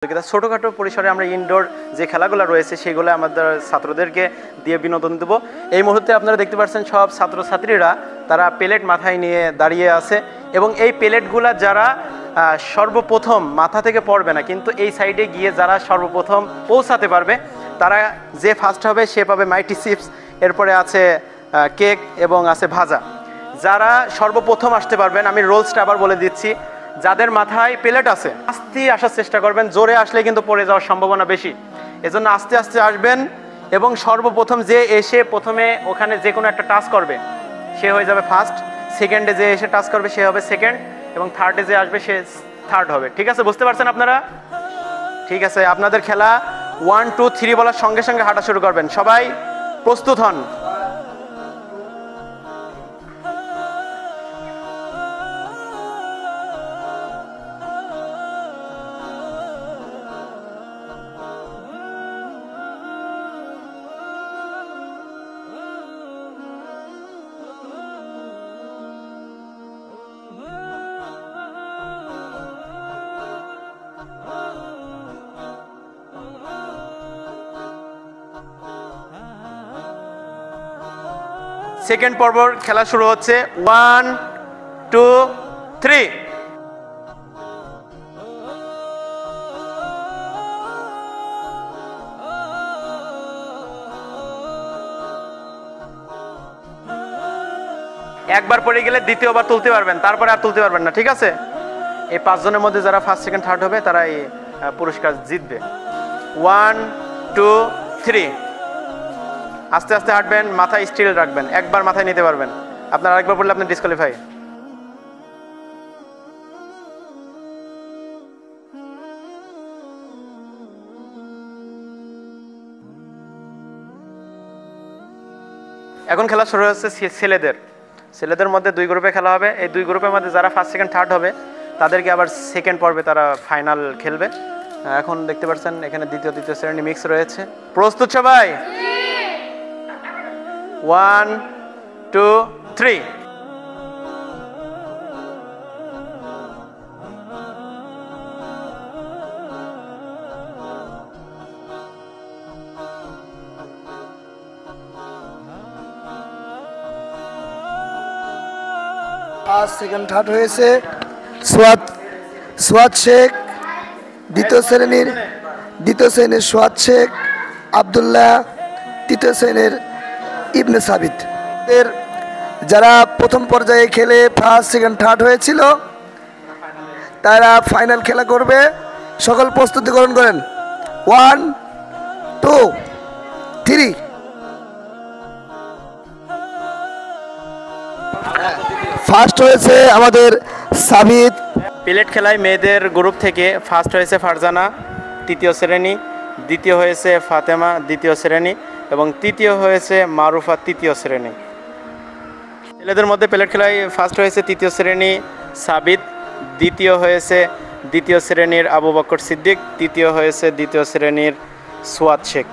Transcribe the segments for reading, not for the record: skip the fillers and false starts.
ছোটোখাটো পরিসরে আমরা ইনডোর যে খেলাগুলো রয়েছে সেগুলো আমাদের ছাত্রদেরকে দিয়ে বিনোদন দেবো। এই মুহূর্তে আপনারা দেখতে পাচ্ছেন সব ছাত্রছাত্রীরা তারা প্লেট মাথায় নিয়ে দাঁড়িয়ে আছে এবং এই প্লেটগুলা যারা সর্বপ্রথম মাথা থেকে পড়বে না, কিন্তু এই সাইডে গিয়ে যারা সর্বপ্রথম পৌঁছাতে পারবে তারা যে ফার্স্ট হবে সে পাবে মাইটি চিপস, এরপরে আছে কেক এবং আছে ভাজা। যারা সর্বপ্রথম আসতে পারবেন, আমি রোলসটা আবার বলে দিচ্ছি, যাদের মাথায় প্লেট আছে আস্তে আসার চেষ্টা করবেন, জোরে আসলে কিন্তু পড়ে যাওয়ার সম্ভাবনা বেশি, এজন্য আস্তে আস্তে আসবেন এবং সর্বপ্রথম যে এসে প্রথমে ওখানে যে কোনো একটা টাচ করবে সে হয়ে যাবে ফার্স্ট, সেকেন্ডে যে এসে টাচ করবে সে হবে সেকেন্ড এবং থার্ডে যে আসবে সে থার্ড হবে। ঠিক আছে, বুঝতে পারছেন আপনারা? ঠিক আছে, আপনাদের খেলা 1 2 3 বলার সঙ্গে সঙ্গে হাঁটা শুরু করবেন। সবাই প্রস্তুত হন। সেকেন্ড পর্বর খেলা শুরু হচ্ছে। 1 2 3। একবার পড়ে গেলে দ্বিতীয়বার তুলতে পারবেন, তারপরে আর তুলতে পারবেন না। ঠিক আছে, এই 5 জনের মধ্যে যারা ফার্স্ট সেকেন্ড থার্ড হবে তারা এই পুরস্কার জিতবে। 1 2 3। আস্তে আস্তে হাঁটবেন, মাথায় স্টিল রাখবেন, একবার মাথায় নিতে পারবেন। আপনার আরেকবার পড়লে আপনি ডিসকোয়ালিফাই। এখন খেলা শুরু হচ্ছে ছেলেদের মধ্যে 2 গ্রুপে খেলা হবে। এই 2 গ্রুপের মধ্যে যারা ফার্স্ট সেকেন্ড থার্ড হবে তাদেরকে আবার সেকেন্ড পর্বে তারা ফাইনাল খেলবে। এখন দেখতে পাচ্ছেন এখানে দ্বিতীয় তৃতীয় শ্রেণী মিক্স রয়েছে। প্রস্তুত সবাই? 1 2 3। ফার্স্ট সেকেন্ড থার্ড হয়েছে সোয়াদ শেখ, দ্বিতীয় শ্রেণীর সোয়াদ শেখ, আবদুল্লাহ, তৃতীয় শ্রেণীর ইবনে সাবিত। এর যারা প্রথম পর্যায়ে খেলে ফার্স্ট সেকেন্ড থার্ড হয়েছিল তারা ফাইনাল খেলা করবে। সকল প্রস্তুতি গ্রহণ করেন। 1 2 3। ফার্স্ট হয়েছে আমাদের সাবিত। প্লেট খেলায় মেয়েদের গ্রুপ থেকে ফার্স্ট হয়েছে ফারজানা, তৃতীয় শ্রেণী, দ্বিতীয় হয়েছে ফাতেমা, দ্বিতীয় শ্রেণী, এবং তৃতীয় হয়েছে মারুফা, তৃতীয় শ্রেণী। ছেলেদের মধ্যে প্লেট খেলায় ফার্স্ট হয়েছে তৃতীয় শ্রেণী সাবিত, দ্বিতীয় হয়েছে দ্বিতীয় শ্রেণীর আবু বকর সিদ্দিক, তৃতীয় হয়েছে দ্বিতীয় শ্রেণীর সোয়াদ শেখ।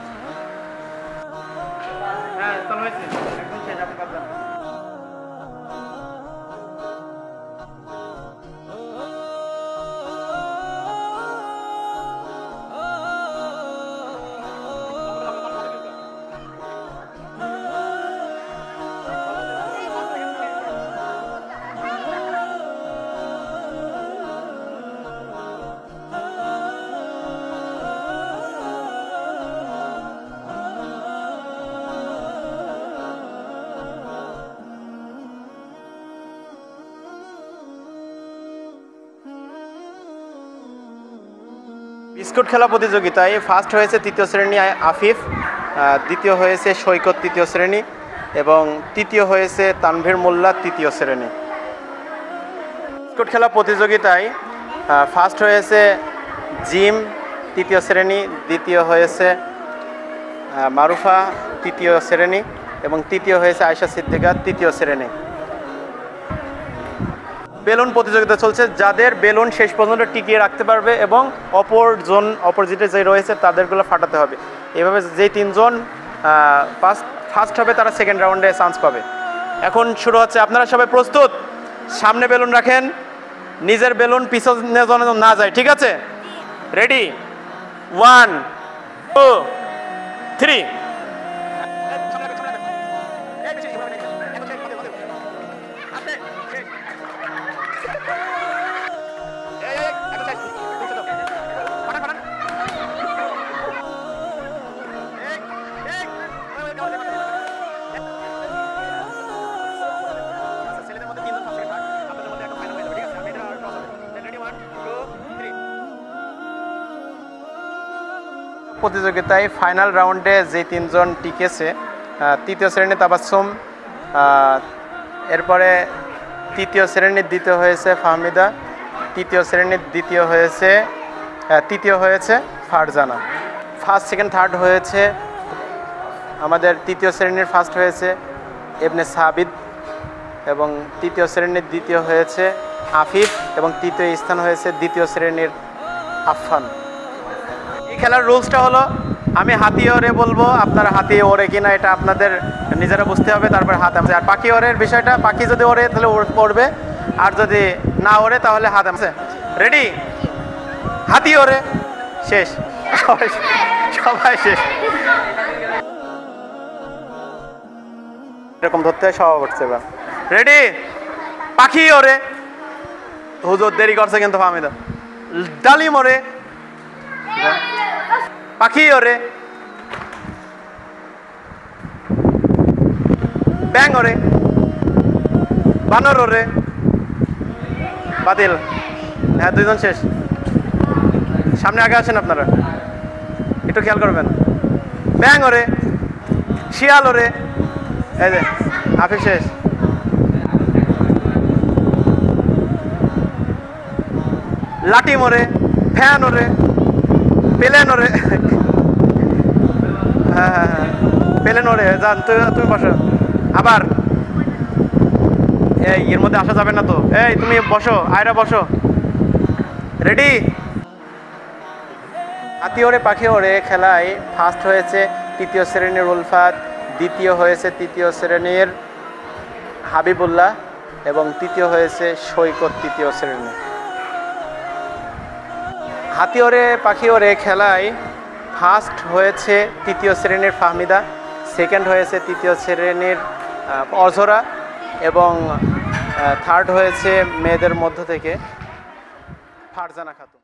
বিস্কুট খেলা প্রতিযোগিতায় ফার্স্ট হয়েছে তৃতীয় শ্রেণী আফিফ, দ্বিতীয় হয়েছে সৈকত, তৃতীয় শ্রেণী, এবং তৃতীয় হয়েছে তানভীর মোল্লা, তৃতীয় শ্রেণী। বিস্কুট খেলা প্রতিযোগিতায় ফার্স্ট হয়েছে জিম, তৃতীয় শ্রেণী, দ্বিতীয় হয়েছে মারুফা, তৃতীয় শ্রেণী, এবং তৃতীয় হয়েছে আয়েশা সিদ্দিকা, তৃতীয় শ্রেণী। বেলুন প্রতিযোগিতা চলছে, যাদের বেলুন শেষ পর্যন্ত টিকিয়ে রাখতে পারবে এবং অপোজিটে যে রয়েছে তাদেরগুলো ফাটাতে হবে। এভাবে যেই 3 জন ফার্স্ট হবে তারা সেকেন্ড রাউন্ডে চান্স পাবে। এখন শুরু হচ্ছে। আপনারা সবাই প্রস্তুত? সামনে বেলুন রাখেন, নিজের বেলুন পিছনে যেন না যায়। ঠিক আছে, রেডি? 1 2 3 প্রতিযোগিতায় ফাইনাল রাউন্ডে যে তিনজন টিকেছে, তৃতীয় শ্রেণীর তাবাসসুম, এরপরে তৃতীয় শ্রেণীর দ্বিতীয় হয়েছে ফাহমিদা, তৃতীয় শ্রেণীর তৃতীয় হয়েছে ফারজানা। ফার্স্ট সেকেন্ড থার্ড হয়েছে আমাদের তৃতীয় শ্রেণীর ফার্স্ট হয়েছে ইবনে সাবিদ, এবং তৃতীয় শ্রেণীর দ্বিতীয় হয়েছে আফিফ, এবং তৃতীয় স্থান হয়েছে দ্বিতীয় শ্রেণীর আফফান। এই খেলার রুলসটা হলো, আমি হাতি ওরে বলবো, আপনারা হাতি ওরে কিনা এটা আপনাদের নিজেরা বুঝতে হবে, তারপরে হাত আছে। আর পাখি ওরের বিষয়টা, পাখি যদি ওরে তাহলে পড়বে, আর যদি না ওরে তাহলে হাত আছে। রেডি? হাতি ওরে, শেষ, সবাই শেষ। এরকম ধরতে হয়, সবাই উঠছে। এবার রেডি? পাখি ওরে, হুজুর দেরি করছে কিন্তু ফাহমিদা। ডালিম ওরে, পাখি ওরে, ব্যাং ওরে, বানর ওরে, বাতিল। হ্যাঁ, দুইজন শেষ। সামনে আগে আসেন আপনারা, একটু খেয়াল করবেন। ব্যাং ওরে, শিয়াল ওরে, এই যে আফিফ শেষ। লাঠি মরে, ফ্যান ওরে, পেলেন ওরে, হ্যাঁ, পেলেন ওরে, যান তুমি বসো। আবার এই এর মধ্যে আসা যাবে না তো, এই তুমি বসো, আয়রা বসো। রেডি? হাতি ওরে পাখি ওরে খেলায় ফার্স্ট হয়েছে তৃতীয় শ্রেণীর উলফাত, দ্বিতীয় হয়েছে তৃতীয় শ্রেণীর হাবিবুল্লাহ, এবং তৃতীয় হয়েছে সৈকত তৃতীয় শ্রেণী। হাতি ওরে পাখি ওরে খেলায় ফার্স্ট হয়েছে তৃতীয় শ্রেণীর ফাহমিদা, সেকেন্ড হয়েছে তৃতীয় শ্রেণীর অজরা, এবং থার্ড হয়েছে মেয়েদের মধ্য থেকে ফারজানা খাতুন।